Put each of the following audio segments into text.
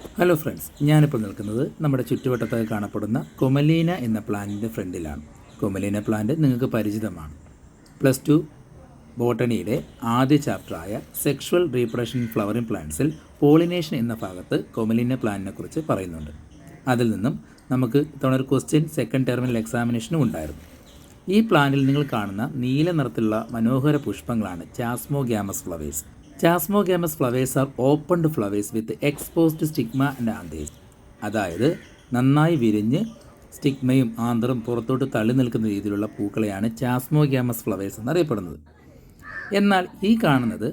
Hello friends, ഞാനിപ്പോൾ നിൽക്കുന്നത് നമ്മുടെ ചുറ്റുവട്ടത്തായി കാണപ്പെടുന്ന കൊമലീന എന്ന പ്ലാന്റിൻ്റെ ഫ്രണ്ടിലാണ്. കൊമലീന പ്ലാന്റ് നിങ്ങൾക്ക് പരിചിതമാണ്. +2 ബോട്ടണിയുടെ ആദ്യ ചാപ്റ്ററായ സെക്ഷുവൽ റീപ്രൊഡക്ഷൻ ഫ്ലവറിംഗ് പ്ലാന്റ്സിൽ പോളിനേഷൻ എന്ന ഭാഗത്ത് കൊമലീന പ്ലാന്റിനെ കുറിച്ച് പറയുന്നുണ്ട്. അതിൽ നിന്നും നമുക്ക് ഇത്തവണ ഒരു ക്വസ്റ്റ്യൻ സെക്കൻഡ് ടെർമിനൽ എക്സാമിനേഷനും ഉണ്ടായിരുന്നു. ഈ പ്ലാന്റിൽ നിങ്ങൾ കാണുന്ന നീല നിറത്തിലുള്ള മനോഹര പുഷ്പങ്ങളാണ് chasmogamous flowers. Chasmogamous flowers are opened flowers with exposed stigma and anthers. അതായത് നന്നായി വിരിഞ്ഞ് സ്റ്റിഗ്മയും ആന്തറും പുറത്തോട്ട് തള്ളി നിൽക്കുന്ന രീതിയിലുള്ള പൂക്കളെയാണ് ചാസ്മോഗ്യാമസ് ഫ്ലവേഴ്സ് എന്നറിയപ്പെടുന്നത്. എന്നാൽ ഈ കാണുന്നത്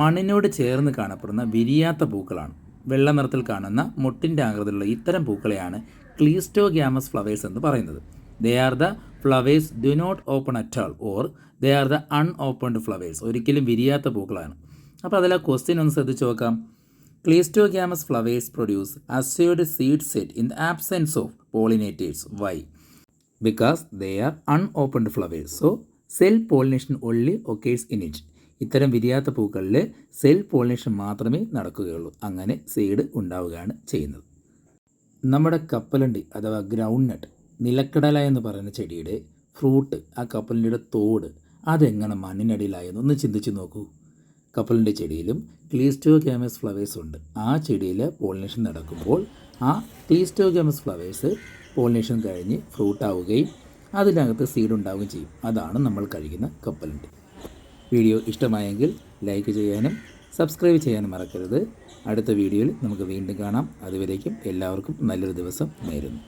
മണ്ണിനോട് ചേർന്ന് കാണപ്പെടുന്ന വിരിയാത്ത പൂക്കളാണ്. വെള്ള നിറത്തിൽ കാണുന്ന മുട്ടിൻ്റെ ആകൃതിയിലുള്ള ഇത്തരം പൂക്കളെയാണ് ക്ലീസ്റ്റോഗ്യാമസ് ഫ്ലവേഴ്സ് എന്ന് പറയുന്നത്. They are the flowers do not open at all or they are the unopened flowers. ഒരിക്കലും വിരിയാത്ത പൂക്കളാണ്. അപ്പോൾ അതിൽ ആ ക്വസ്റ്റ്യൻ ഒന്ന് ശ്രദ്ധിച്ച് നോക്കാം. Cleistogamous flowers produce assured seed set in the absence of pollinators. Why? Because they are unopened flowers. So self pollination only occurs in it. ഇത്തരം വിരിയാത്ത പൂക്കളിൽ സെൽ പോളിനേഷൻ മാത്രമേ നടക്കുകയുള്ളൂ. അങ്ങനെ സീഡ് ഉണ്ടാവുകയാണ് ചെയ്യുന്നത്. നമ്മുടെ കപ്പലണ്ടി അഥവാ ഗ്രൗണ്ട് നട്ട്, നിലക്കടല എന്ന് പറയുന്ന ചെടിയുടെ ഫ്രൂട്ട്, ആ കപ്പലണ്ടിയുടെ തോട്, അതെങ്ങനെ മണ്ണിനടിയിലായെന്ന് ഒന്ന് ചിന്തിച്ച് നോക്കൂ. കപ്പലിൻ്റെ ചെടിയിലും ക്ലീസ്റ്റോഗ്യാമസ് ഫ്ലവേഴ്സ് ഉണ്ട്. ആ ചെടിയിൽ പോളിനേഷൻ നടക്കുമ്പോൾ ആ ക്ലീസ്റ്റോഗ്യാമസ് ഫ്ലവേഴ്സ് പോളിനേഷൻ കഴിഞ്ഞ് ഫ്രൂട്ടാവുകയും അതിനകത്ത് സീഡ് ഉണ്ടാവുകയും ചെയ്യും. അതാണ് നമ്മൾ കഴിക്കുന്ന കപ്പലണ്ടി. വീഡിയോ ഇഷ്ടമായെങ്കിൽ ലൈക്ക് ചെയ്യാനും സബ്സ്ക്രൈബ് ചെയ്യാനും മറക്കരുത്. അടുത്ത വീഡിയോയിൽ നമുക്ക് വീണ്ടും കാണാം. അതുവരേക്കും എല്ലാവർക്കും നല്ലൊരു ദിവസം നേരുന്നു.